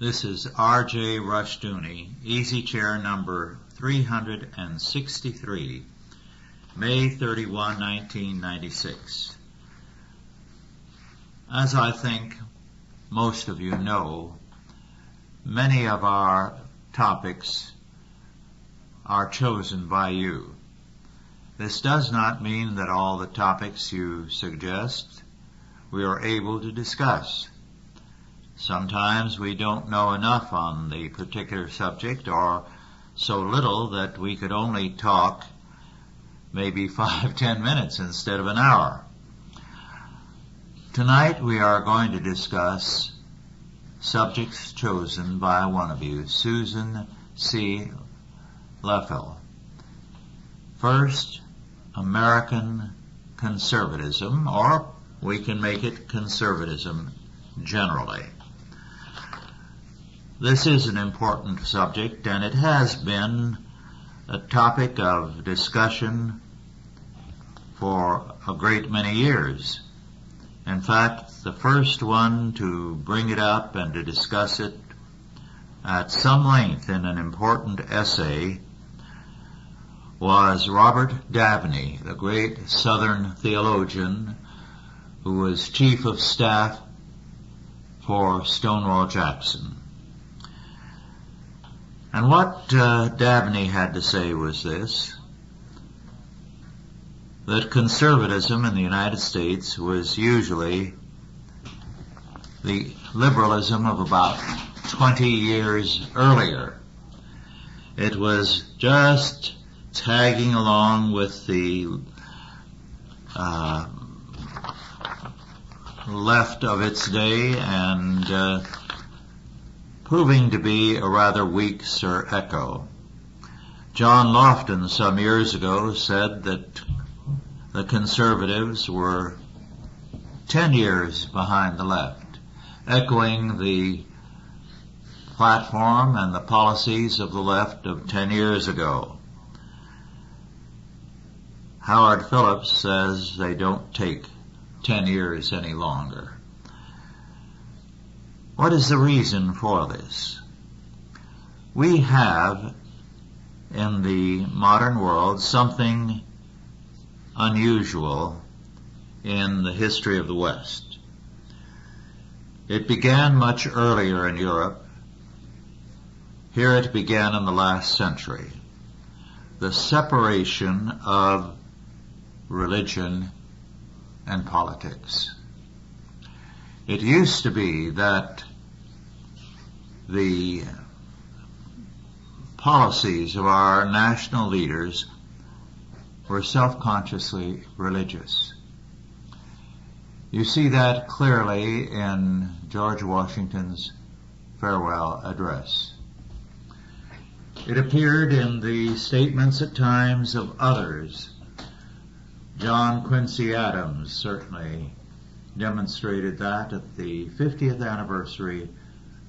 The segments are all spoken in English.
This is R.J. Rushdoony, Easy Chair number 363, May 31, 1996. As I think most of you know, many of our topics are chosen by you. This does not mean that all the topics you suggest we are able to discuss. Sometimes we don't know enough on the particular subject, or so little that we could only talk maybe 5-10 minutes instead of an hour. Tonight we are going to discuss subjects chosen by one of you, Susan C. Leffel. First, American conservatism, or we can make it conservatism generally. This is an important subject, and it has been a topic of discussion for a great many years. In fact, the first one to bring it up and to discuss it at some length in an important essay was Robert Dabney, the great Southern theologian who was chief of staff for Stonewall Jackson. And what Dabney had to say was this: that conservatism in the United States was usually the liberalism of about 20 years earlier. It was just tagging along with the left of its day and proving to be a rather weak Sir Echo. John Lofton some years ago said that the conservatives were 10 years behind the left, echoing the platform and the policies of the left of 10 years ago. Howard Phillips says they don't take 10 years any longer. What is the reason for this? We have in the modern world something unusual in the history of the West. It began much earlier in Europe. Here it began in the last century. The separation of religion and politics. It used to be that the policies of our national leaders were self-consciously religious. You see that clearly in George Washington's farewell address. It appeared in the statements at times of others. John Quincy Adams certainly demonstrated that at the 50th anniversary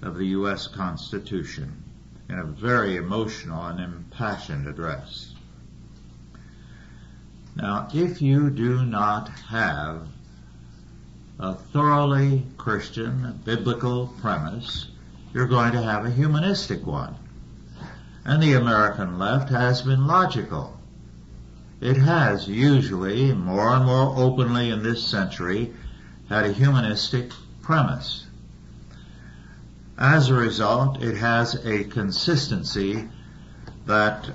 of the U.S. Constitution in a very emotional and impassioned address. Now, if you do not have a thoroughly Christian, biblical premise, you're going to have a humanistic one. And the American left has been logical. It has usually, more and more openly in this century, had a humanistic premise. As a result, it has a consistency that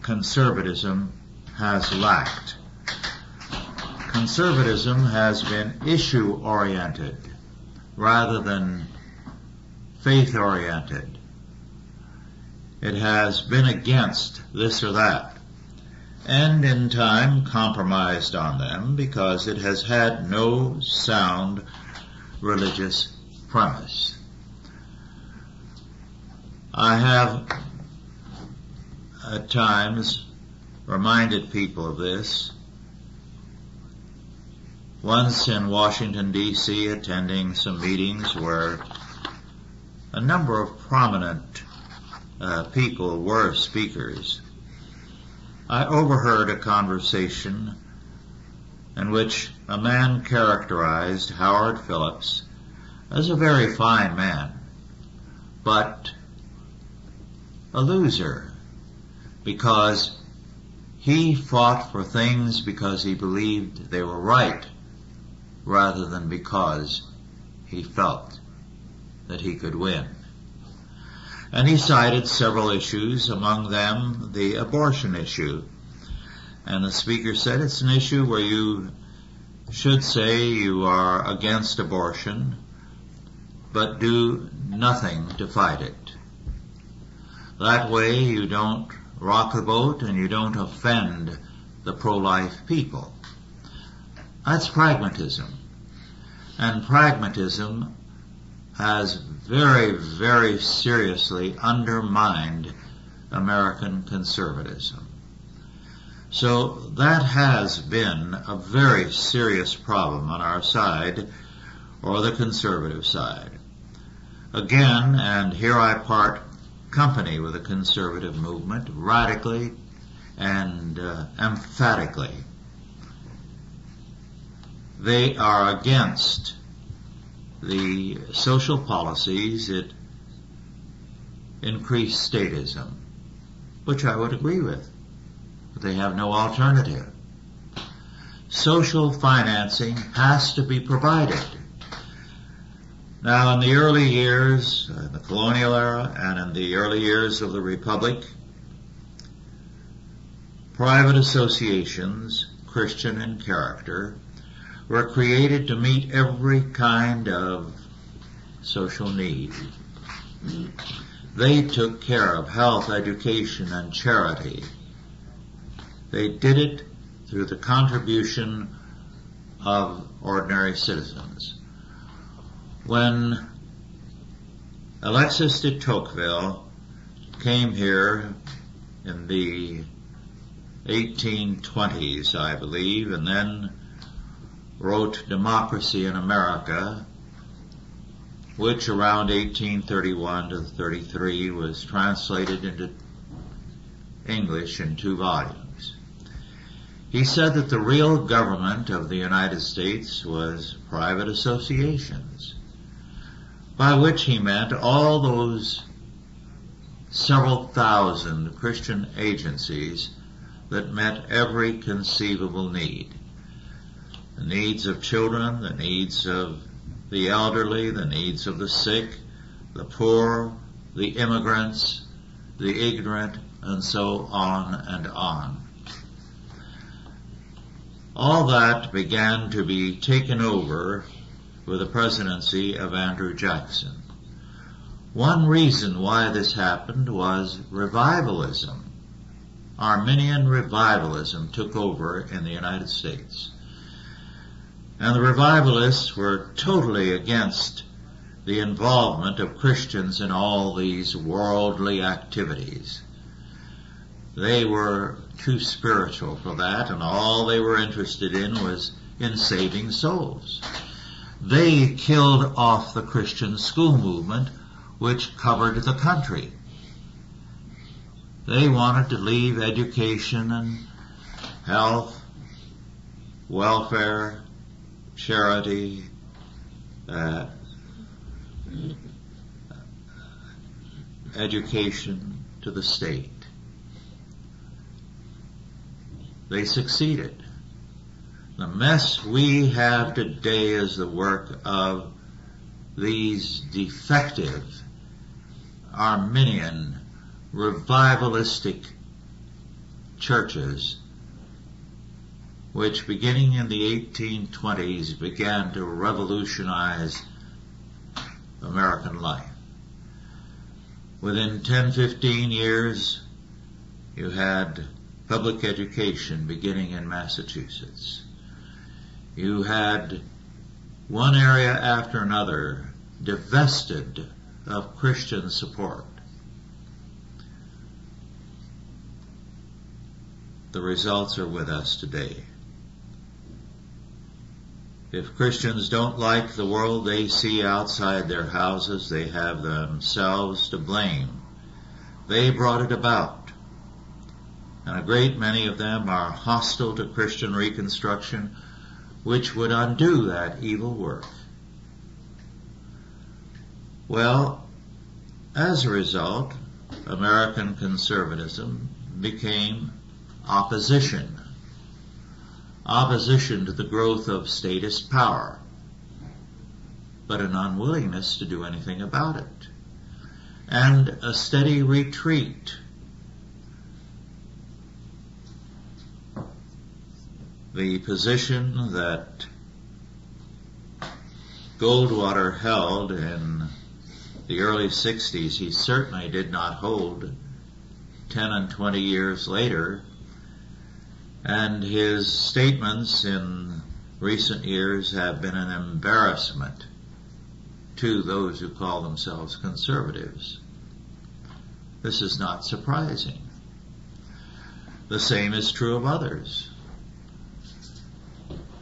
conservatism has lacked. Conservatism has been issue-oriented rather than faith-oriented. It has been against this or that, and in time compromised on them because it has had no sound religious premise. I have at times reminded people of this. Once in Washington, D.C., attending some meetings where a number of prominent people were speakers, I overheard a conversation in which a man characterized Howard Phillips as a very fine man, but a loser, because he fought for things because he believed they were right, rather than because he felt that he could win. And he cited several issues, among them the abortion issue. And the speaker said it's an issue where you should say you are against abortion, but do nothing to fight it. That way you don't rock the boat and you don't offend the pro-life people. That's pragmatism. And pragmatism has very, very seriously undermined American conservatism. So that has been a very serious problem on our side, or the conservative side. Again, and here I part company with the conservative movement radically and emphatically. They are against the social policies that increase statism, which I would agree with, but they have no alternative. Social financing has to be provided. Now, in the early years, in the colonial era, and in the early years of the Republic, private associations, Christian in character, were created to meet every kind of social need. They took care of health, education, and charity. They did it through the contribution of ordinary citizens. When Alexis de Tocqueville came here in the 1820s, I believe, and then wrote Democracy in America, which around 1831 to 33 was translated into English in 2 volumes. He said that the real government of the United States was private associations, by which he meant all those several thousand Christian agencies that met every conceivable need. The needs of children, the needs of the elderly, the needs of the sick, the poor, the immigrants, the ignorant, and so on and on. All that began to be taken over with the presidency of Andrew Jackson. One reason why this happened was revivalism. Arminian revivalism took over in the United States. And the revivalists were totally against the involvement of Christians in all these worldly activities. They were too spiritual for that, and all they were interested in was in saving souls. They killed off the Christian school movement, which covered the country. They wanted to leave education and health, welfare, charity, education to the state. They succeeded. The mess we have today is the work of these defective Arminian revivalistic churches, which beginning in the 1820s began to revolutionize American life. Within 10-15 years, you had public education beginning in Massachusetts. You had one area after another divested of Christian support. The results are with us today. If Christians don't like the world they see outside their houses, they have themselves to blame. They brought it about. And a great many of them are hostile to Christian reconstruction, which would undo that evil work. Well, As a result, American conservatism became opposition to the growth of statist power, but an unwillingness to do anything about it, and a steady retreat. The position that Goldwater held in the early 60s, he certainly did not hold 10 and 20 years later, and his statements in recent years have been an embarrassment to those who call themselves conservatives. This is not surprising. The same is true of others.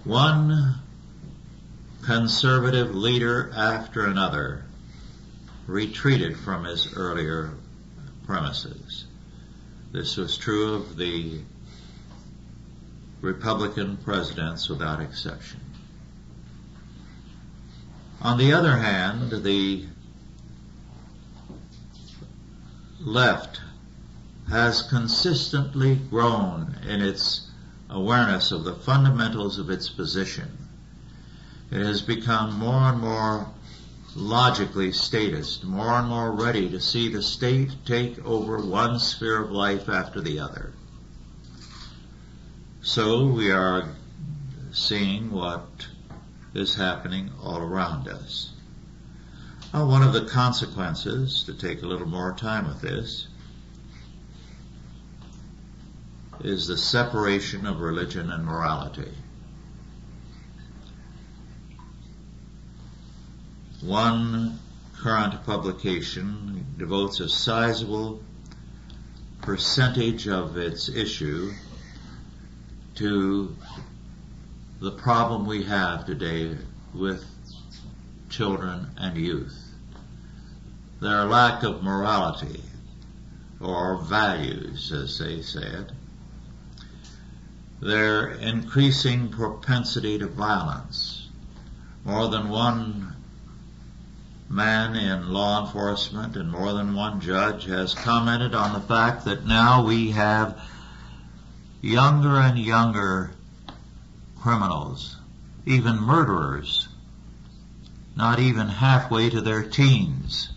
One conservative leader after another retreated from his earlier premises. This was true of the Republican presidents without exception. On the other hand, the left has consistently grown in its awareness of the fundamentals of its position. It has become more and more logically statist, more and more ready to see the state take over one sphere of life after the other. So we are seeing what is happening all around us. One of the consequences, to take a little more time with this, is the separation of religion and morality. One current publication devotes a sizable percentage of its issue to the problem we have today with children and youth. Their lack of morality, or values, as they said, their increasing propensity to violence. More than one man in law enforcement and more than one judge has commented on the fact that now we have younger and younger criminals, even murderers, not even halfway to their teens,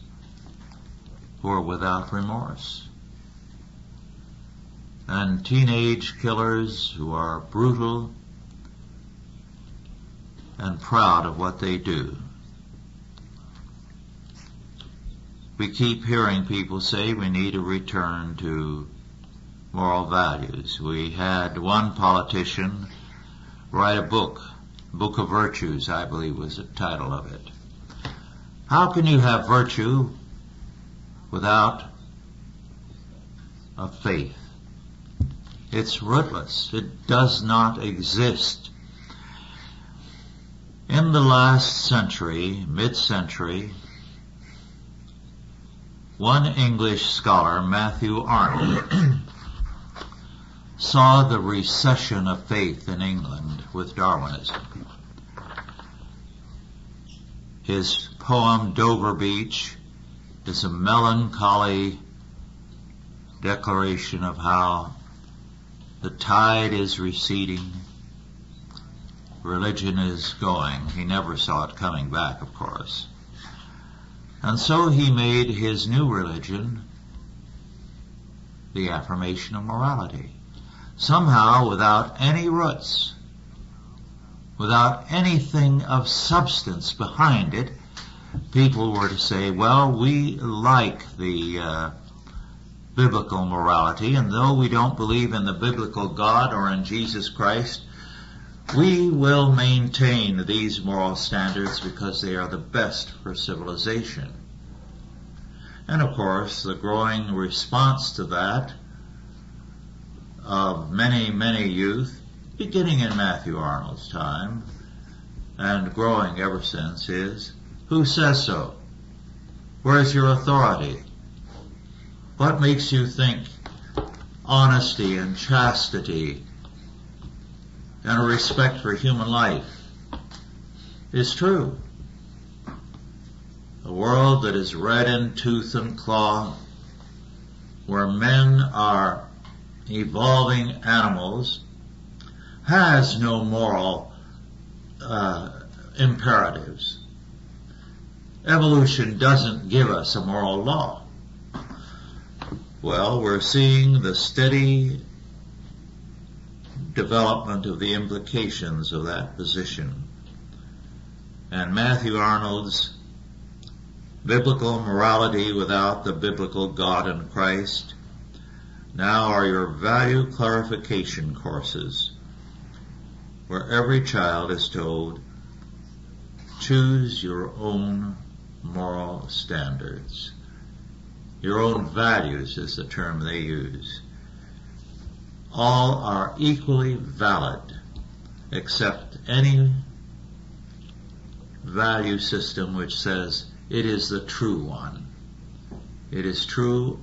who are without remorse. And teenage killers who are brutal and proud of what they do. We keep hearing people say we need a return to moral values. We had one politician write a book, Book of Virtues, I believe was the title of it. How can you have virtue without a faith? It's rootless. It does not exist. In the last century, mid-century, one English scholar, Matthew Arnold, saw the recession of faith in England with Darwinism. His poem, Dover Beach, is a melancholy declaration of how the tide is receding, religion is going. He never saw it coming back, of course. And so he made his new religion the affirmation of morality. Somehow, without any roots, without anything of substance behind it, people were to say, well, we like the biblical morality, and though we don't believe in the biblical God or in Jesus Christ, we will maintain these moral standards because they are the best for civilization. And of course, the growing response to that of many, many youth, beginning in Matthew Arnold's time and growing ever since, is, who says so? Where's your authority? What makes you think honesty and chastity and a respect for human life is true? a world that is red in tooth and claw, where men are evolving animals, has no moral imperatives. Evolution doesn't give us a moral law. Well, we're seeing the steady development of the implications of that position. And Matthew Arnold's Biblical Morality Without the Biblical God and Christ now are your value clarification courses, where every child is told, choose your own moral standards. Your own values is the term they use. All are equally valid, except any value system which says it is the true one. It is true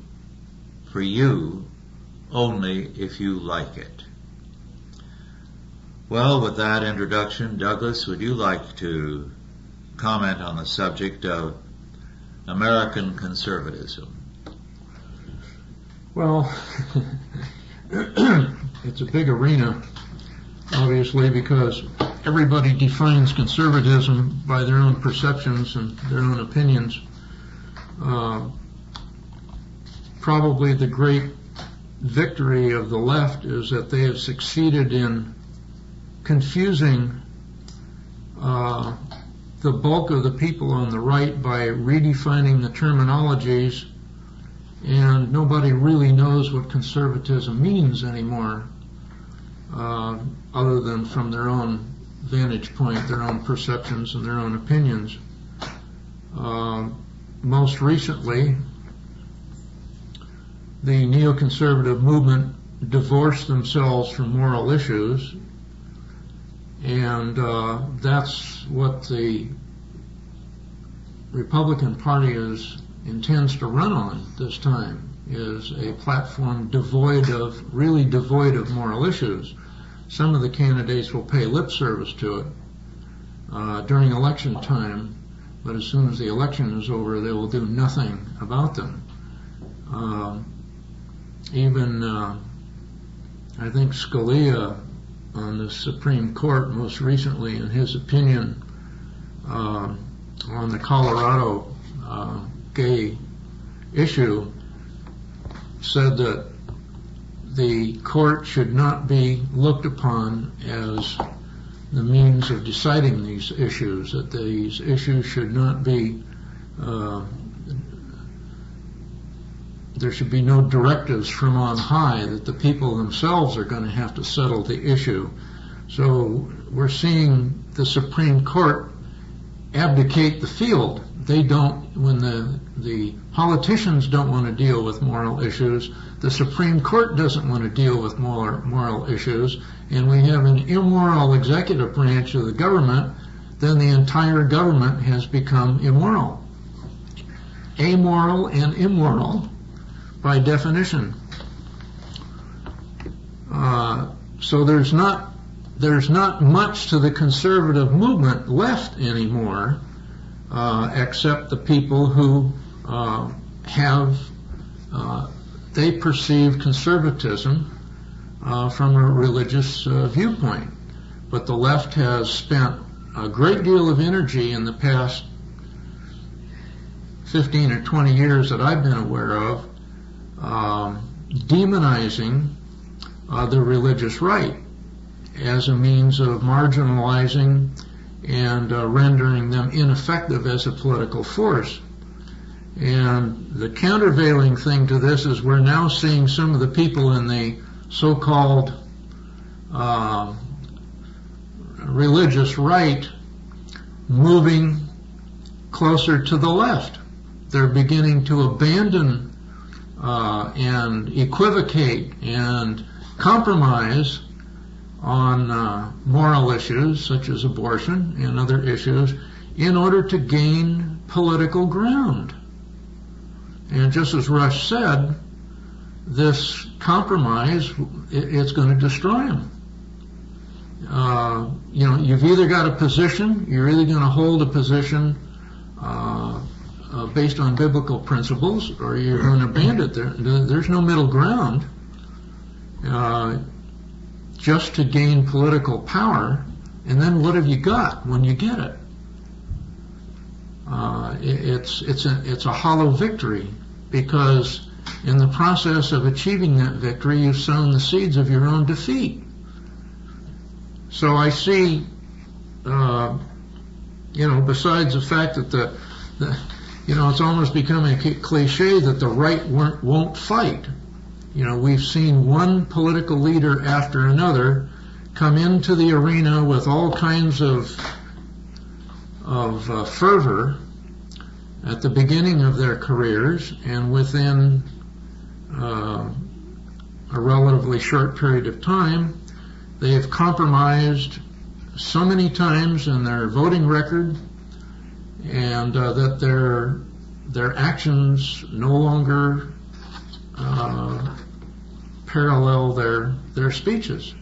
for you only if you like it. Well, with that introduction, Douglas, would you like to comment on the subject of American conservatism? Well, it's a big arena, obviously, because everybody defines conservatism by their own perceptions and their own opinions. Probably the great victory of the left is that they have succeeded in confusing the bulk of the people on the right by redefining the terminologies, and nobody really knows what conservatism means anymore, other than from their own vantage point, their own perceptions and their own opinions. Most recently, the neoconservative movement divorced themselves from moral issues, and that's what the Republican Party intends to run on this time, is a platform really devoid of moral issues. Some of the candidates will pay lip service to it during election time, but as soon as the election is over, they will do nothing about them. I think Scalia on the Supreme Court most recently, in his opinion on the Colorado gay issue, said that the court should not be looked upon as the means of deciding these issues, that these issues should not be, there should be no directives from on high, that the people themselves are going to have to settle the issue. So we're seeing the Supreme Court abdicate the field. They don't, when the politicians don't want to deal with moral issues, the Supreme Court doesn't want to deal with moral issues, and we have an immoral executive branch of the government, then the entire government has become immoral. Amoral and immoral by definition. So there's not much to the conservative movement left anymore, except the people who they perceive conservatism from a religious viewpoint. But the left has spent a great deal of energy in the past 15 or 20 years that I've been aware of, demonizing the religious right as a means of marginalizing and rendering them ineffective as a political force. And the countervailing thing to this is we're now seeing some of the people in the so-called religious right moving closer to the left. They're beginning to abandon and equivocate and compromise on moral issues such as abortion and other issues in order to gain political ground. And just as Rush said, this compromise, it's going to destroy them. You've either got a position, you're either going to hold a position based on biblical principles, or you're going to ban it. There's no middle ground. Just to gain political power, and then what have you got when you get it? It's a hollow victory, because in the process of achieving that victory, you've sown the seeds of your own defeat. So I see, besides the fact that it's almost becoming a cliche that the right won't fight. We've seen one political leader after another come into the arena with all kinds of fervor at the beginning of their careers, and within a relatively short period of time, they have compromised so many times in their voting record, and that their actions no longer parallel their speeches.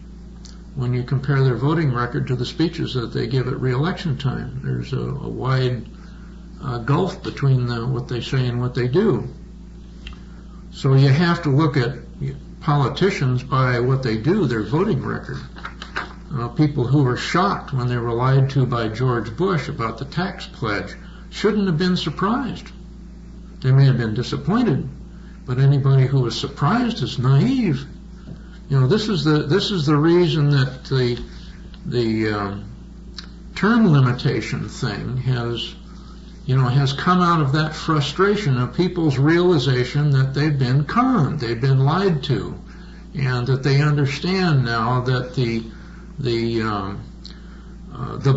When you compare their voting record to the speeches that they give at re-election time, there's a wide gulf between what they say and what they do. So you have to look at politicians by what they do, their voting record. People who were shocked when they were lied to by George Bush about the tax pledge shouldn't have been surprised. They may have been disappointed, but anybody who was surprised is naive. This is the reason that the term limitation thing has come out of that frustration of people's realization that they've been conned, they've been lied to, and that they understand now that the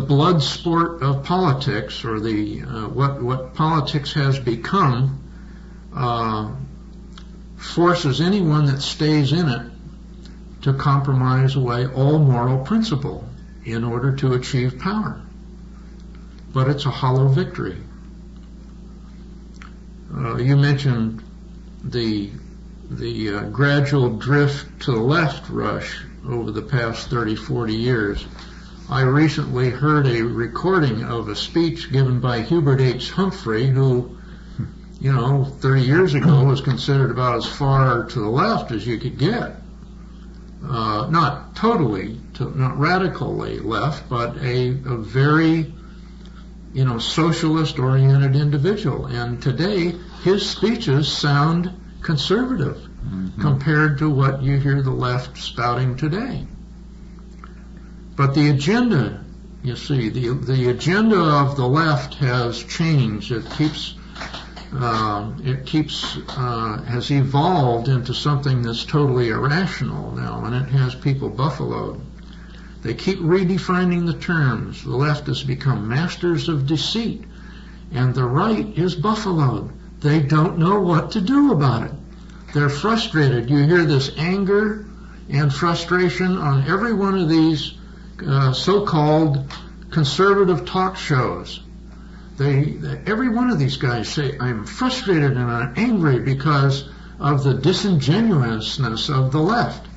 blood sport of politics, or what politics has become, forces anyone that stays in it to compromise away all moral principle in order to achieve power. But it's a hollow victory. You mentioned the gradual drift to the left rush over the past 30, 40 years. I recently heard a recording of a speech given by Hubert H. Humphrey, who 30 years ago was considered about as far to the left as you could get. Not totally, not radically left, but a very, socialist-oriented individual. And today, his speeches sound conservative compared to what you hear the left spouting today. But the agenda, you see, the agenda of the left has changed. It has evolved into something that's totally irrational now, and it has people buffaloed. They keep redefining the terms. The left has become masters of deceit, and the right is buffaloed. They don't know what to do about it. They're frustrated. You hear this anger and frustration on every one of these so-called conservative talk shows. Every one of these guys say, I'm frustrated and I'm angry because of the disingenuousness of the left.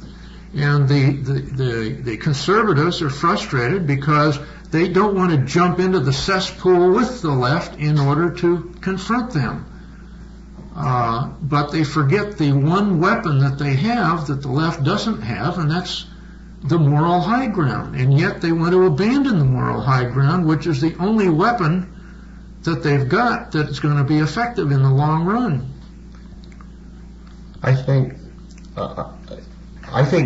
And the conservatives are frustrated because they don't want to jump into the cesspool with the left in order to confront them. But they forget the one weapon that they have that the left doesn't have, and that's the moral high ground. And yet they want to abandon the moral high ground, which is the only weapon that they've got that's going to be effective in the long run. I think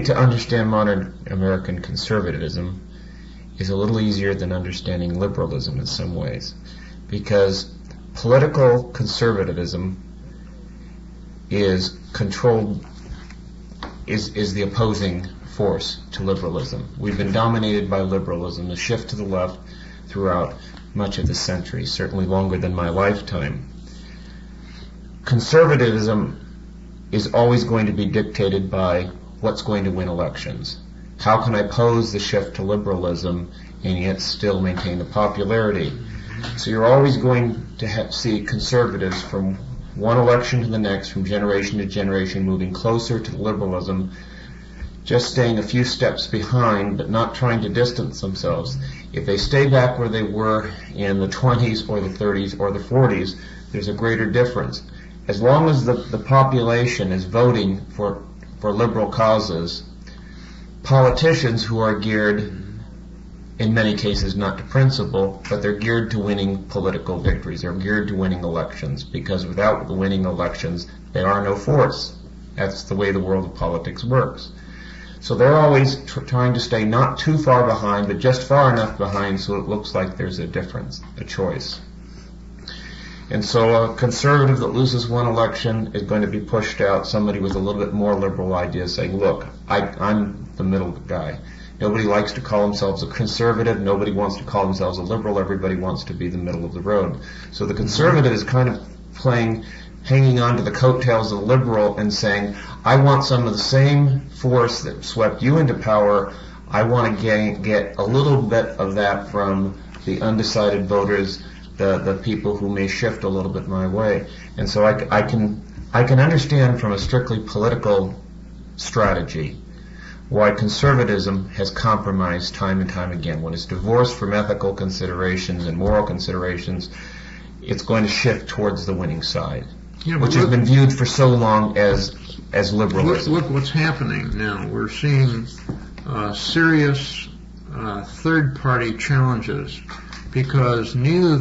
to understand modern American conservatism is a little easier than understanding liberalism in some ways, because political conservatism is the opposing force to liberalism. We've been dominated by liberalism, the shift to the left throughout much of the century, certainly longer than my lifetime. Conservatism is always going to be dictated by what's going to win elections. How can I pose the shift to liberalism and yet still maintain the popularity? So you're always going to see conservatives from one election to the next, from generation to generation, moving closer to liberalism, just staying a few steps behind, but not trying to distance themselves. If they stay back where they were in the 20s or the 30s or the 40s, there's a greater difference. As long as the population is voting for liberal causes, politicians who are geared, in many cases, not to principle, but they're geared to winning political victories. They're geared to winning elections, because without the winning elections, they are no force. That's the way the world of politics works. So they're always trying to stay not too far behind, but just far enough behind so it looks like there's a difference, a choice. And so a conservative that loses one election is going to be pushed out, somebody with a little bit more liberal ideas saying, look, I'm the middle guy. Nobody likes to call themselves a conservative. Nobody wants to call themselves a liberal. Everybody wants to be the middle of the road. So the conservative is kind of hanging on to the coattails of the liberal and saying, I want some of the same force that swept you into power. I want to get a little bit of that from the undecided voters, the people who may shift a little bit my way. And so I can understand from a strictly political strategy why conservatism has compromised time and time again. When it's divorced from ethical considerations and moral considerations, it's going to shift towards the winning side, which has been viewed for so long as liberalism. Look what's happening now. We're seeing serious third-party challenges, because neither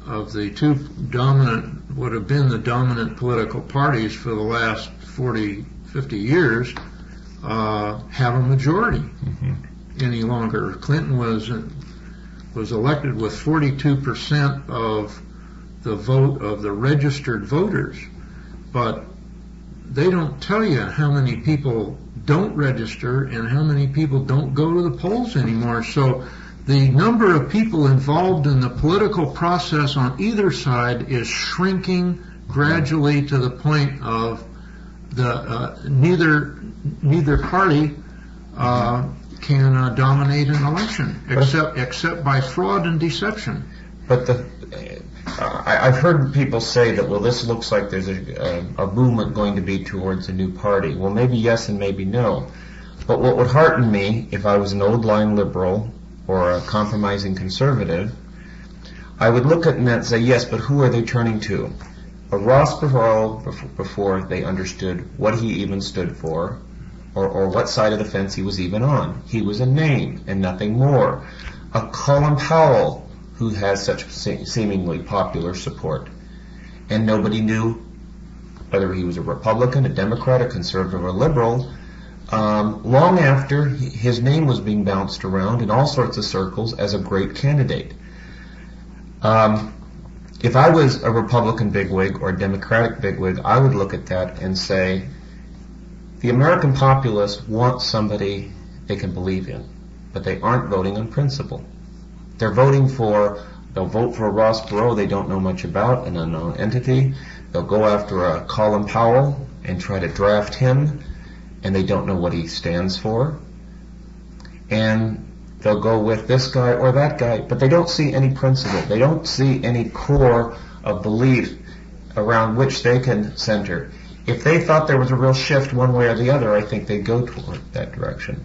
of the two dominant, would have been the dominant political parties for the last 40, 50 years, have a majority any longer. Clinton was elected with 42% of the vote of the registered voters, but they don't tell you how many people don't register and how many people don't go to the polls anymore. So the number of people involved in the political process on either side is shrinking gradually to the point of neither party can dominate an election except by fraud and deception. But I've heard people say that, well, this looks like there's a movement going to be towards a new party. Well, maybe yes and maybe no. But what would hearten me if I was an old line liberal or a compromising conservative, I would look at that and say, yes, but who are they turning to? A Ross Perot, before they understood what he even stood for, or what side of the fence he was even on. He was a name and nothing more. A Colin Powell, who has such seemingly popular support. And nobody knew whether he was a Republican, a Democrat, a conservative, or liberal. Long after his name was being bounced around in all sorts of circles as a great candidate. If I was a Republican bigwig or a Democratic bigwig, I would look at that and say, the American populace wants somebody they can believe in, but they aren't voting on principle. They'll vote for a Ross Perot they don't know much about, an unknown entity. They'll go after a Colin Powell and try to draft him, and they don't know what he stands for. And they'll go with this guy or that guy, but they don't see any principle. They don't see any core of belief around which they can center. If they thought there was a real shift one way or the other, I think they'd go toward that direction.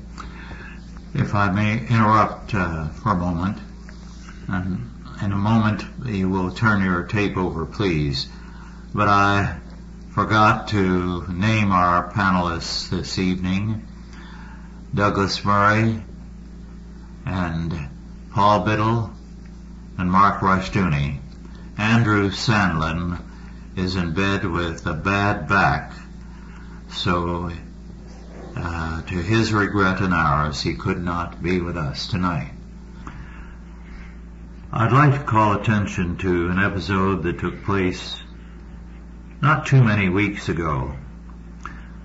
If I may interrupt for a moment, and in a moment you will turn your tape over, please. But I forgot to name our panelists this evening: Douglas Murray and Paul Biddle and Mark Rushdoony. Andrew Sandlin is in bed with a bad back, so to his regret and ours, he could not be with us tonight. I'd like to call attention to an episode that took place not too many weeks ago.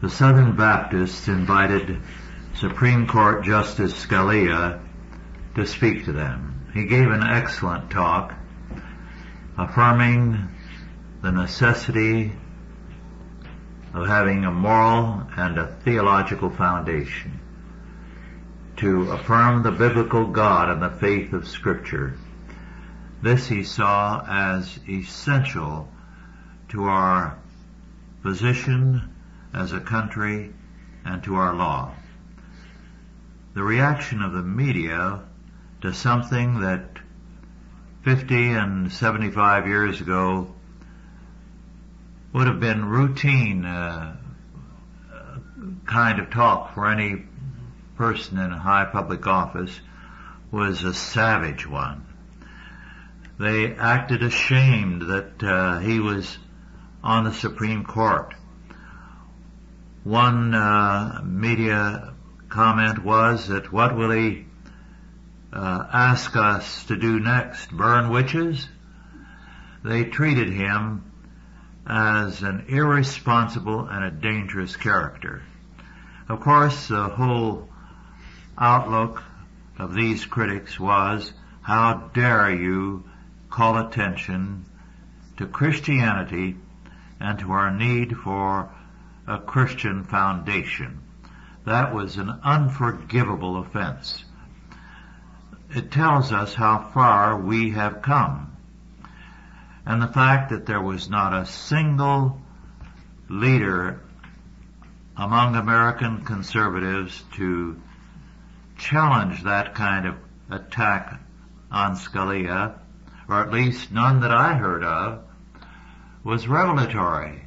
The Southern Baptists invited Supreme Court Justice Scalia to speak to them. He gave an excellent talk affirming the necessity of having a moral and a theological foundation to affirm the biblical God and the faith of Scripture. This he saw as essential to our position as a country and to our law. The reaction of the media to something that 50 and 75 years ago would have been routine kind of talk for any person in a high public office was a savage one. They acted ashamed that he was on the Supreme Court. One media comment was that what will he ask us to do next, burn witches? They treated him as an irresponsible and a dangerous character. Of course, the whole outlook of these critics was, how dare you call attention to Christianity and to our need for a Christian foundation. That was an unforgivable offense. It tells us how far we have come. And the fact that there was not a single leader among American conservatives to challenge that kind of attack on Scalia, or at least none that I heard of, was revelatory.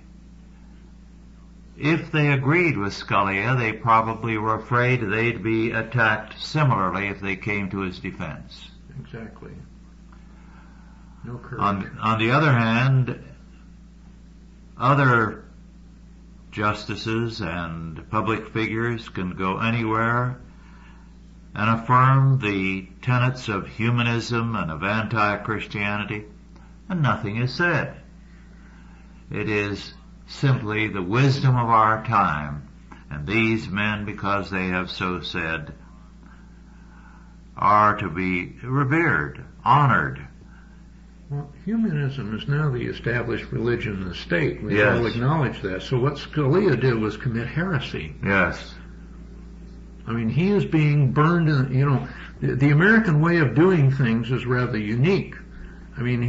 If they agreed with Scalia, they probably were afraid they'd be attacked similarly if they came to his defense. Exactly. No courage. On the other hand, other justices and public figures can go anywhere and affirm the tenets of humanism and of anti-Christianity, and nothing is said. It is simply the wisdom of our time, and these men, because they have so said, are to be revered, honored. Well, humanism is now the established religion in the state. We Yes. all acknowledge that. So what Scalia did was commit heresy. Yes. I mean, he is being burned in, the American way of doing things is rather unique. I mean,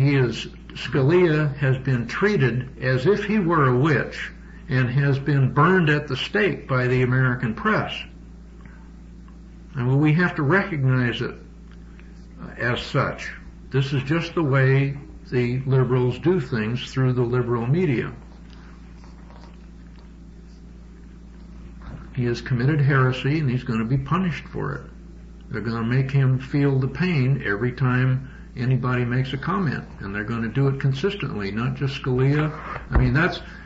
Scalia has been treated as if he were a witch and has been burned at the stake by the American press. And we have to recognize it as such. This is just the way the liberals do things through the liberal media. He has committed heresy and he's going to be punished for it. They're going to make him feel the pain every time anybody makes a comment, and they're going to do it consistently, not just Scalia. I mean,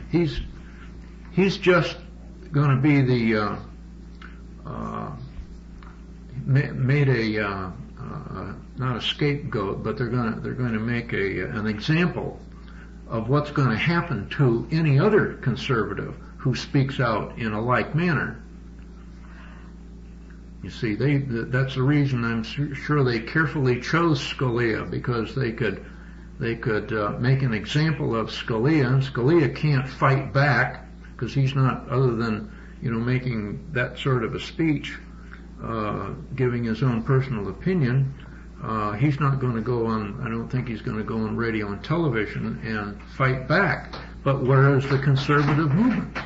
he's just going to be the made a not a scapegoat, but they're going to make an example of what's going to happen to any other conservative who speaks out in a like manner. You see, that's the reason I'm sure they carefully chose Scalia, because they could make an example of Scalia, and Scalia can't fight back because he's not, other than making that sort of a speech, giving his own personal opinion. He's not going to go on. I don't think he's going to go on radio and television and fight back. But whereas the conservative movement,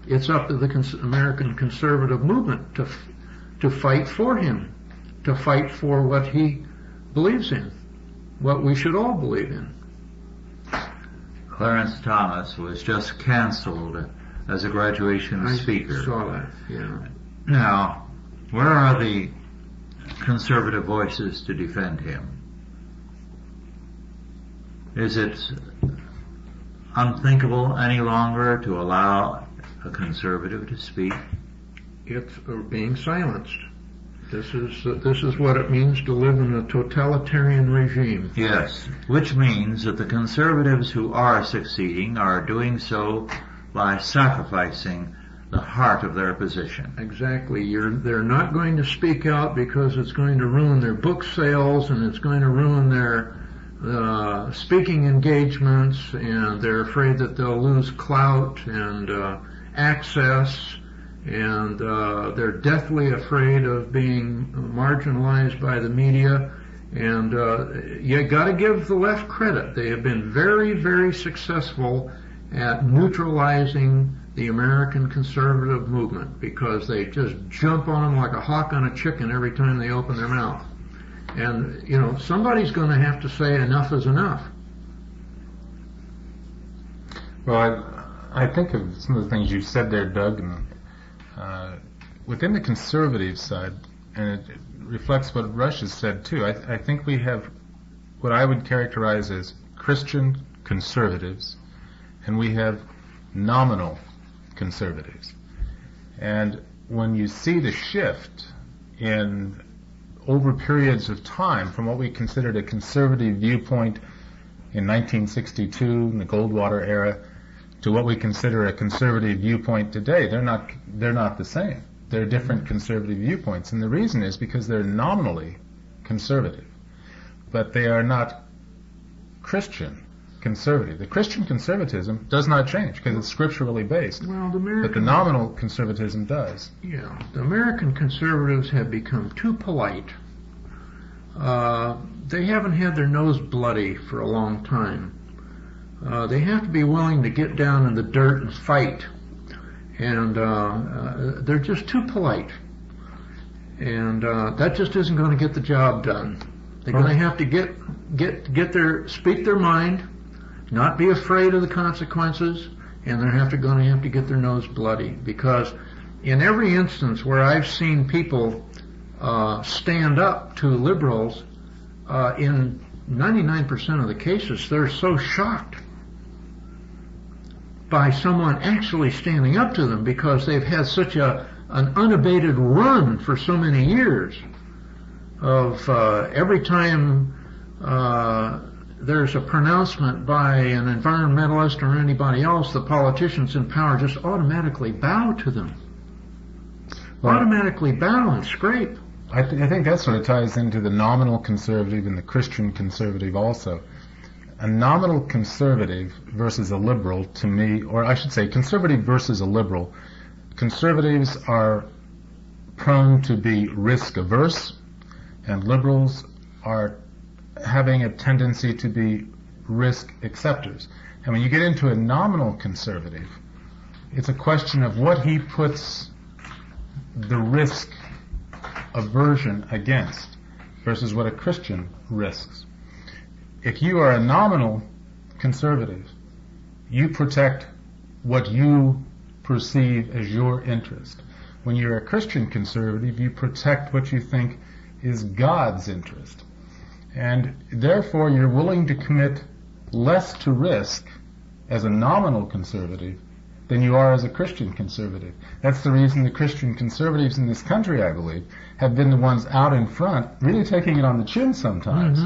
it's up to the American conservative movement to fight for him, to fight for what he believes in, what we should all believe in. Clarence Thomas was just canceled as a graduation speaker. I saw that, yeah. Now, where are the conservative voices to defend him? Is it unthinkable any longer to allow a conservative to speak? It's being silenced. This is what it means to live in a totalitarian regime. Yes, which means that the conservatives who are succeeding are doing so by sacrificing the heart of their position. Exactly. They're not going to speak out because it's going to ruin their book sales and it's going to ruin their speaking engagements, and they're afraid that they'll lose clout and access, and they're deathly afraid of being marginalized by the media. And you got to give the left credit. They have been very, very successful at neutralizing the American conservative movement, because they just jump on them like a hawk on a chicken every time they open their mouth. And, somebody's going to have to say enough is enough. Well, I think of some of the things you said there, Doug, and within the conservative side, and it reflects what Rush has said too, I think we have what I would characterize as Christian conservatives, and we have nominal conservatives. And when you see the shift in over periods of time from what we considered a conservative viewpoint in 1962 in the Goldwater era to what we consider a conservative viewpoint today, they're not the same. They're different conservative viewpoints, and the reason is because they're nominally conservative, but they are not Christian conservative. The Christian conservatism does not change because it's scripturally based, but the nominal conservatism does. Yeah, the American conservatives have become too polite. They haven't had their nose bloody for a long time. They have to be willing to get down in the dirt and fight, and they're just too polite, and that just isn't going to get the job done. They're going to have to speak their mind, not be afraid of the consequences, and they're going to have to get their nose bloody, because in every instance where I've seen people stand up to liberals, in 99% of the cases, they're so shocked by someone actually standing up to them because they've had such an unabated run for so many years of every time there's a pronouncement by an environmentalist or anybody else, the politicians in power just automatically bow to them. Automatically bow and scrape. I think that sort of ties into the nominal conservative and the Christian conservative also. A nominal conservative versus a liberal, to me, or I should say conservative versus a liberal, conservatives are prone to be risk averse, and liberals are having a tendency to be risk acceptors. And when you get into a nominal conservative, it's a question of what he puts the risk aversion against versus what a Christian risks. If you are a nominal conservative, you protect what you perceive as your interest. When you're a Christian conservative, you protect what you think is God's interest. And therefore, you're willing to commit less to risk as a nominal conservative than you are as a Christian conservative. That's the reason the Christian conservatives in this country, I believe, have been the ones out in front, really taking it on the chin sometimes,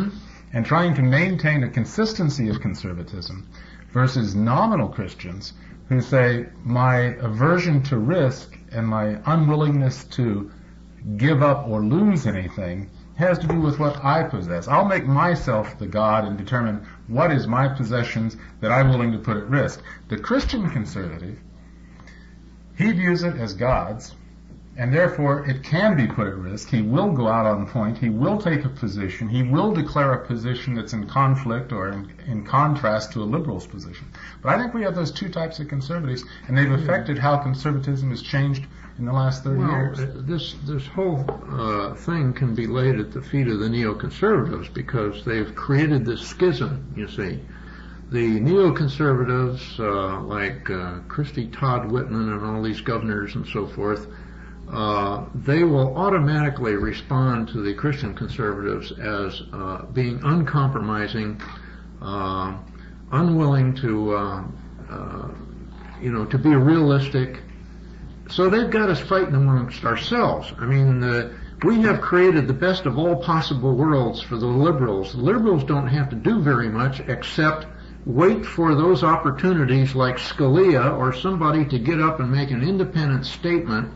and trying to maintain a consistency of conservatism versus nominal Christians who say, my aversion to risk and my unwillingness to give up or lose anything has to do with what I possess. I'll make myself the God and determine what is my possessions that I'm willing to put at risk. The Christian conservative, he views it as God's, and therefore it can be put at risk. He will go out on point. He will take a position. He will declare a position that's in conflict or in contrast to a liberal's position. But I think we have those two types of conservatives, and they've affected how conservatism has changed in the last 30 years. This whole thing can be laid at the feet of the neoconservatives because they've created this schism, you see. The neoconservatives, like Christy Todd Whitman and all these governors and so forth, they will automatically respond to the Christian conservatives as being uncompromising, unwilling to be realistic. So they've got us fighting amongst ourselves. I mean, we have created the best of all possible worlds for the liberals. The liberals don't have to do very much except wait for those opportunities like Scalia or somebody to get up and make an independent statement,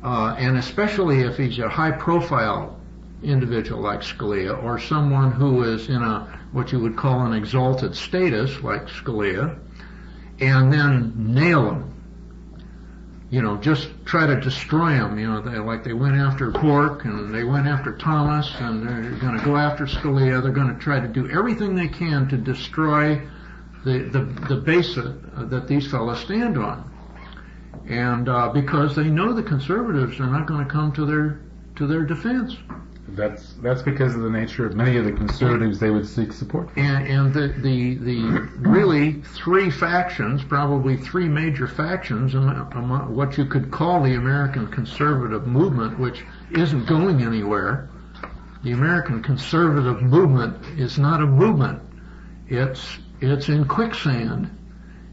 and especially if he's a high-profile individual like Scalia or someone who is in what you would call an exalted status like Scalia, and then nail him. Just try to destroy them. They went after Bork and they went after Thomas, and they're going to go after Scalia. They're going to try to do everything they can to destroy the base that these fellows stand on. And because they know the conservatives are not going to come to their defense. That's because of the nature of many of the conservatives they would seek support from. And the really three factions, probably three major factions among what you could call the American conservative movement, which isn't going anywhere. The American conservative movement is not a movement. It's in quicksand.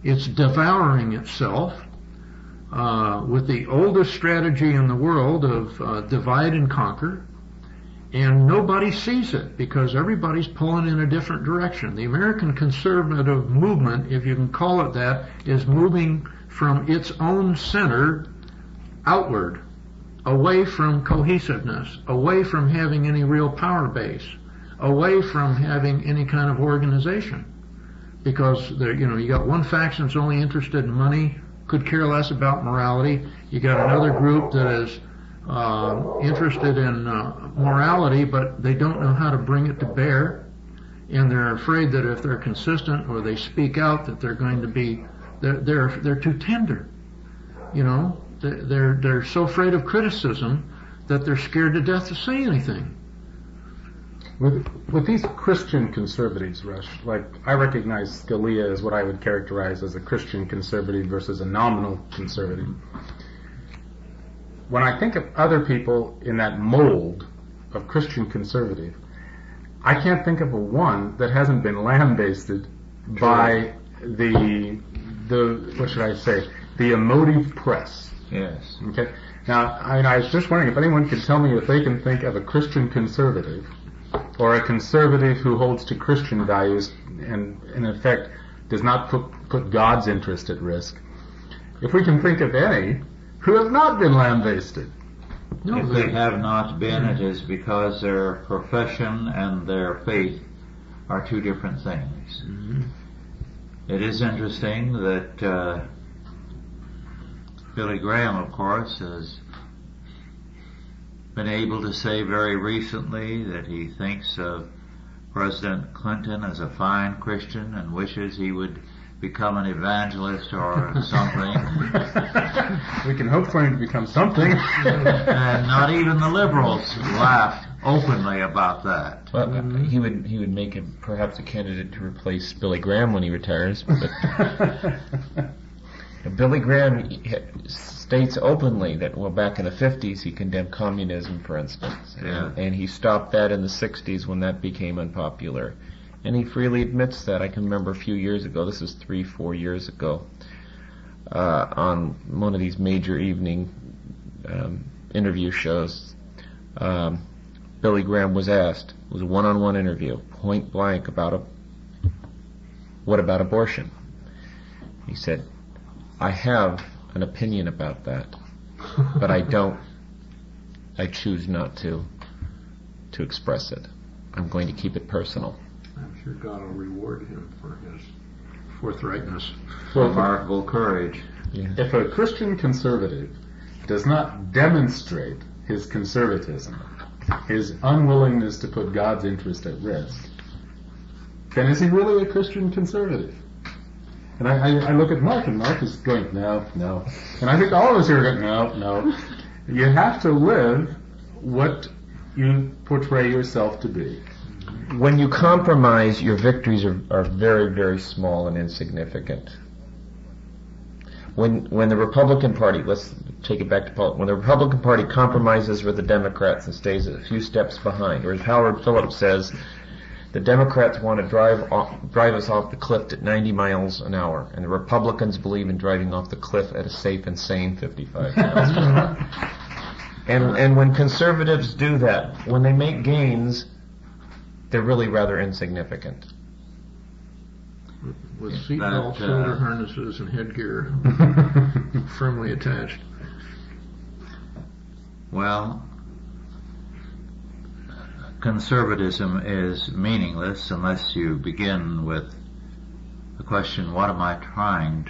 It's devouring itself with the oldest strategy in the world of divide and conquer. And nobody sees it because everybody's pulling in a different direction. The American conservative movement, if you can call it that, is moving from its own center outward, away from cohesiveness, away from having any real power base, away from having any kind of organization. Because you got one faction that's only interested in money, could care less about morality. You got another group that is interested in morality, but they don't know how to bring it to bear, and they're afraid that if they're consistent or they speak out, that they're going to be they're too tender. They're so afraid of criticism that they're scared to death to say anything. With these Christian conservatives, Rush, like I recognize Scalia as what I would characterize as a Christian conservative versus a nominal conservative. When I think of other people in that mold of Christian conservative, I can't think of a one that hasn't been lambasted by the what should I say, the emotive press. Yes. Okay. Now, I was just wondering if anyone could tell me if they can think of a Christian conservative or a conservative who holds to Christian values and, in effect, does not put God's interest at risk. If we can think of any who have not been lambasted. No, if they have not been, it is because their profession and their faith are two different things. Mm-hmm. It is interesting that Billy Graham, of course, has been able to say very recently that he thinks of President Clinton as a fine Christian and wishes he would become an evangelist or something. We can hope for him to become something. And not even the liberals laugh openly about that. Well, he would make him perhaps a candidate to replace Billy Graham when he retires. But Billy Graham states openly that, well, back in the 50s he condemned communism, for instance, and he stopped that in the 60s when that became unpopular. And he freely admits that. I can remember a few years ago, this is 3-4 years ago, on one of these major evening interview shows, Billy Graham was asked, it was a one-on-one interview, point blank, what about abortion? He said, I have an opinion about that, but I choose not to express it. I'm going to keep it personal. I'm sure God will reward him for his forthrightness. Remarkable courage. Yeah. If a Christian conservative does not demonstrate his conservatism, his unwillingness to put God's interest at risk, then is he really a Christian conservative? And I look at Mark, and Mark is going, no. And I think all of us here are going, no. You have to live what you portray yourself to be. When you compromise, your victories are very, very small and insignificant. When the Republican Party, let's take it back to politics, when the Republican Party compromises with the Democrats and stays a few steps behind, or as Howard Phillips says, the Democrats want to drive us off the cliff at 90 miles an hour, and the Republicans believe in driving off the cliff at a safe and sane 55 miles an hour. And when conservatives do that, when they make gains, they're really rather insignificant. With seatbelts, shoulder harnesses, and headgear firmly attached. Well, conservatism is meaningless unless you begin with the question, what am I trying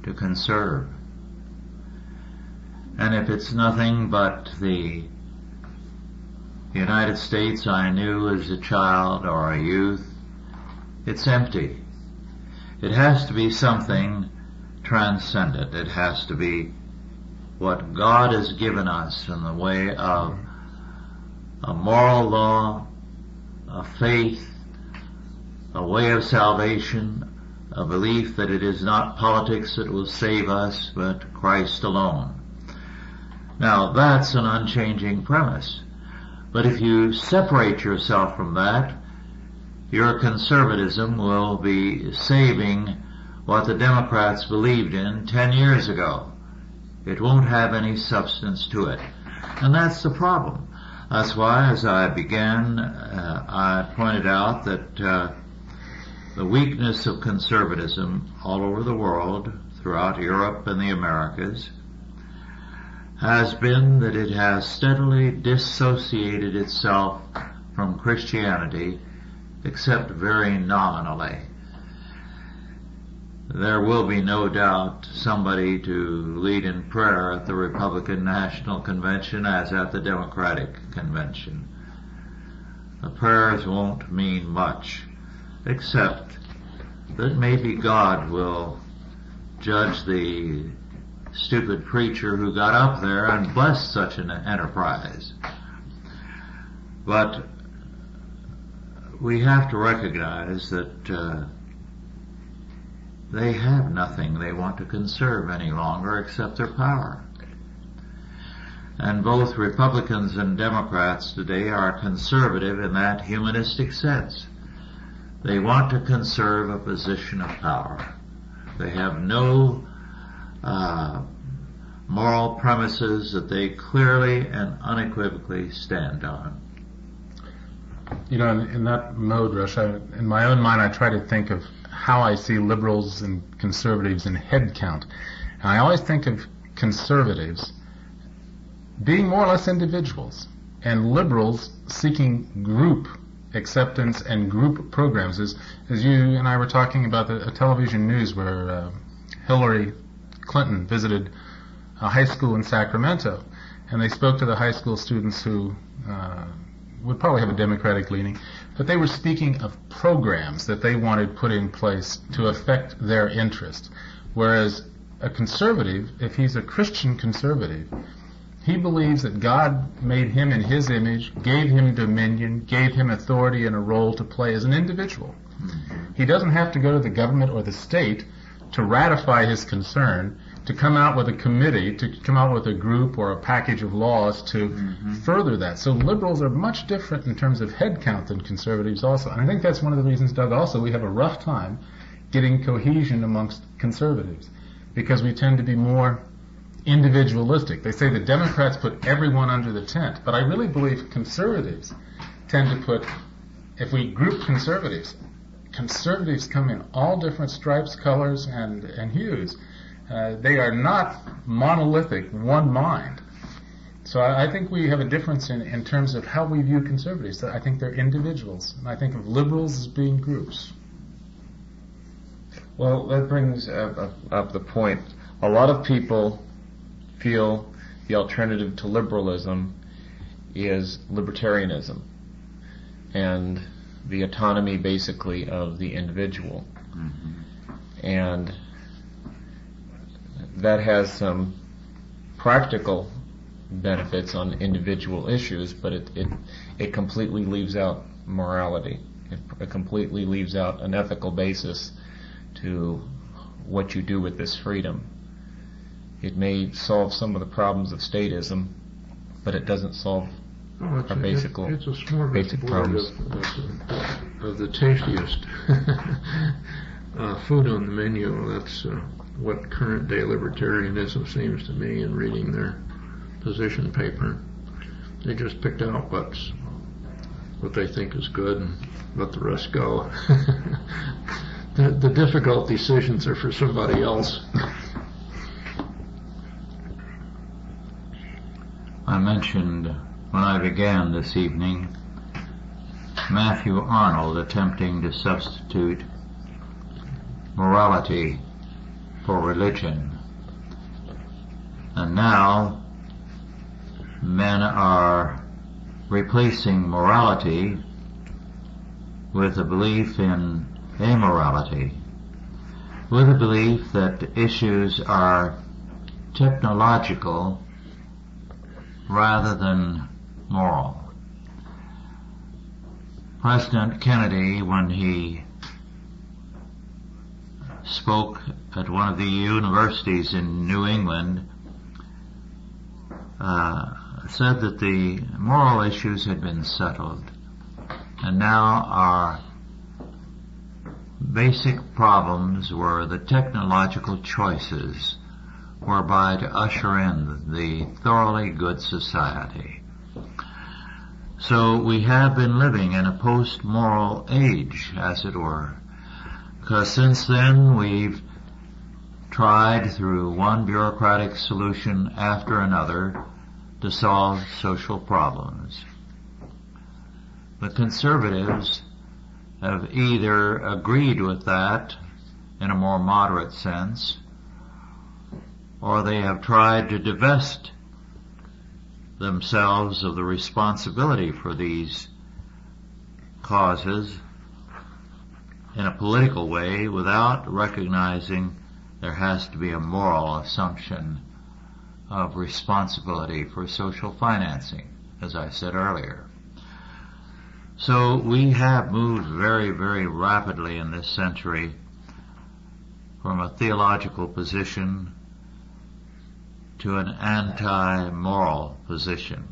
to conserve? And if it's nothing but the United States I knew as a child or a youth, it's empty. It has to be something transcendent. It has to be what God has given us in the way of a moral law, a faith, a way of salvation, a belief that it is not politics that will save us, but Christ alone. Now, that's an unchanging premise. But if you separate yourself from that, your conservatism will be saving what the Democrats believed in 10 years ago. It won't have any substance to it. And that's the problem. That's why, as I began, I pointed out that the weakness of conservatism all over the world, throughout Europe and the Americas, has been that it has steadily dissociated itself from Christianity, except very nominally. There will be no doubt somebody to lead in prayer at the Republican National Convention as at the Democratic Convention. The prayers won't mean much, except that maybe God will judge the stupid preacher who got up there and blessed such an enterprise. But we have to recognize that they have nothing they want to conserve any longer except their power. And both Republicans and Democrats today are conservative in that humanistic sense. They want to conserve a position of power. They have no moral premises that they clearly and unequivocally stand on. You know, in that mode, Rush, in my own mind, I try to think of how I see liberals and conservatives in head count. And I always think of conservatives being more or less individuals, and liberals seeking group acceptance and group programs. As you and I were talking about a television news where Hillary Clinton visited a high school in Sacramento, and they spoke to the high school students who would probably have a Democratic leaning, but they were speaking of programs that they wanted put in place to affect their interest. Whereas a conservative, if he's a Christian conservative, he believes that God made him in his image, gave him dominion, gave him authority and a role to play as an individual. He doesn't have to go to the government or the state to ratify his concern, to come out with a committee, to come out with a group or a package of laws to further that. So liberals are much different in terms of head count than conservatives also. And I think that's one of the reasons, Doug, also we have a rough time getting cohesion amongst conservatives, because we tend to be more individualistic. They say the Democrats put everyone under the tent, but I really believe conservatives tend to put, if we group conservatives come in all different stripes, colors, and hues. They are not monolithic, one mind. So I think we have a difference in terms of how we view conservatives. I think they're individuals, and I think of liberals as being groups. Well, that brings up the point. A lot of people feel the alternative to liberalism is libertarianism and the autonomy, basically, of the individual. And that has some practical benefits on individual issues, but it completely leaves out morality. It completely leaves out an ethical basis to what you do with this freedom. It may solve some of the problems of statism, but it doesn't solve our basic problems. Of the tastiest food on the menu. That's what current day libertarianism seems to me in reading their position paper. They just picked out what they think is good and let the rest go. The difficult decisions are for somebody else. I mentioned when I began this evening Matthew Arnold attempting to substitute morality for religion. And now men are replacing morality with a belief in amorality, with a belief that issues are technological rather than moral. President Kennedy, when he spoke at one of the universities in New England, said that the moral issues had been settled, and now our basic problems were the technological choices whereby to usher in the thoroughly good society. So we have been living in a post-moral age, as it were, because since then we've tried through one bureaucratic solution after another to solve social problems. The conservatives have either agreed with that in a more moderate sense, or they have tried to divest themselves of the responsibility for these causes in a political way without recognizing there has to be a moral assumption of responsibility for social financing, as I said earlier. So we have moved very, very rapidly in this century from a theological position to an anti-moral position.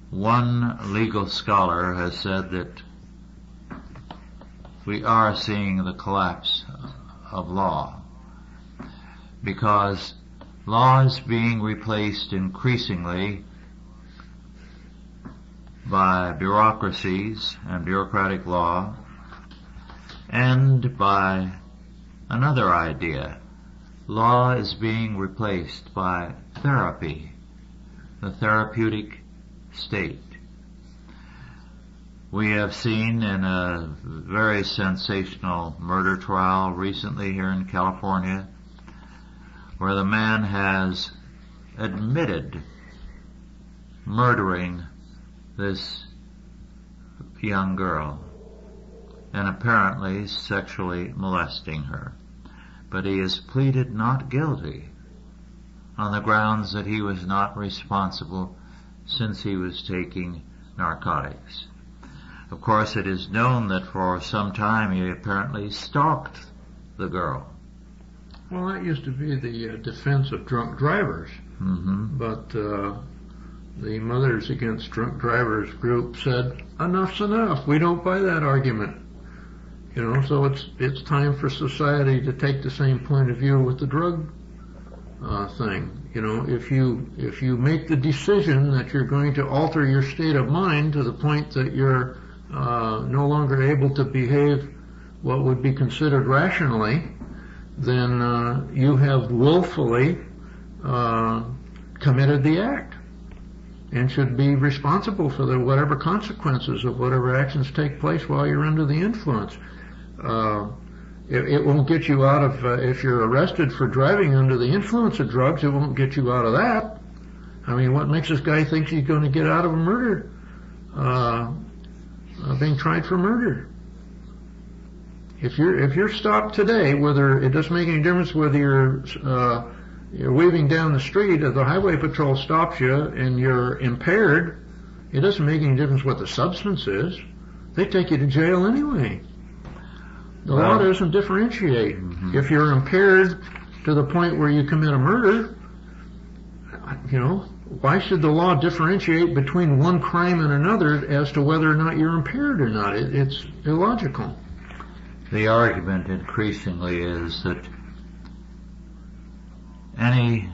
One legal scholar has said that we are seeing the collapse of law because law is being replaced increasingly by bureaucracies and bureaucratic law and by another idea. Law is being replaced by therapy, the therapeutic state. We have seen in a very sensational murder trial recently here in California where the man has admitted murdering this young girl and apparently sexually molesting her. But he has pleaded not guilty on the grounds that he was not responsible since he was taking narcotics. Of course, it is known that for some time he apparently stalked the girl. Well, that used to be the defense of drunk drivers, but the Mothers Against Drunk Drivers group said, enough's enough, we don't buy that argument. You know, so it's time for society to take the same point of view with the drug thing. You know, if you make the decision that you're going to alter your state of mind to the point that you're no longer able to behave what would be considered rationally, then you have willfully committed the act and should be responsible for the whatever consequences of whatever actions take place while you're under the influence. It won't get you out of, if you're arrested for driving under the influence of drugs, it won't get you out of that. I mean, what makes this guy think he's going to get out of a murder, being tried for murder? If you're stopped today, whether it doesn't make any difference whether you're weaving down the street or the highway patrol stops you and you're impaired, it doesn't make any difference what the substance is. They take you to jail anyway. The law doesn't differentiate. If you're impaired to the point where you commit a murder, you know, why should the law differentiate between one crime and another as to whether or not you're impaired or not? It's illogical. The argument increasingly is that any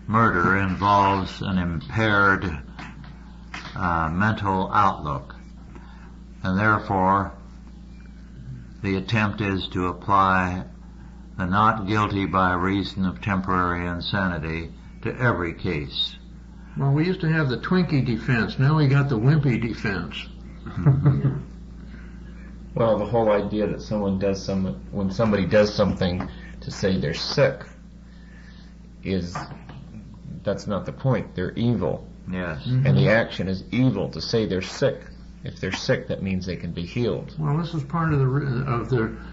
murder involves an impaired mental outlook, and therefore the attempt is to apply the not guilty by reason of temporary insanity to every case. Well, we used to have the Twinkie defense. Now we got the wimpy defense. Well, the whole idea that when somebody does something to say they're sick that's not the point. They're evil. Yes. And the action is evil to say they're sick. If they're sick, that means they can be healed. Well, this is part of the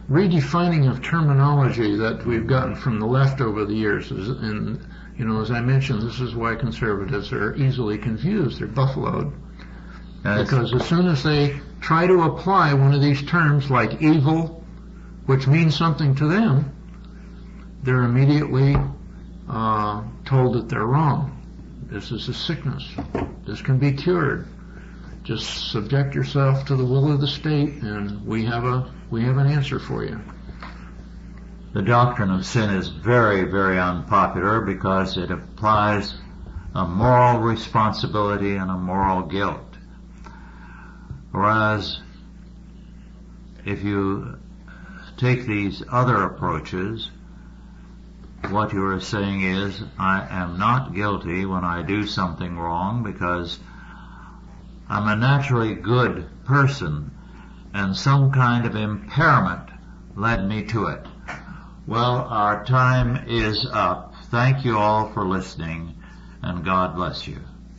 redefining of terminology that we've gotten from the left over the years. And, you know, as I mentioned, this is why conservatives are easily confused. They're buffaloed. Because as soon as they try to apply one of these terms like evil, which means something to them, they're immediately told that they're wrong. This is a sickness. This can be cured. Just subject yourself to the will of the state, and we have an answer for you. The doctrine of sin is very, very unpopular because it applies a moral responsibility and a moral guilt. Whereas if you take these other approaches, what you are saying is, I am not guilty when I do something wrong because I'm a naturally good person and some kind of impairment led me to it. Well, our time is up. Thank you all for listening, and God bless you.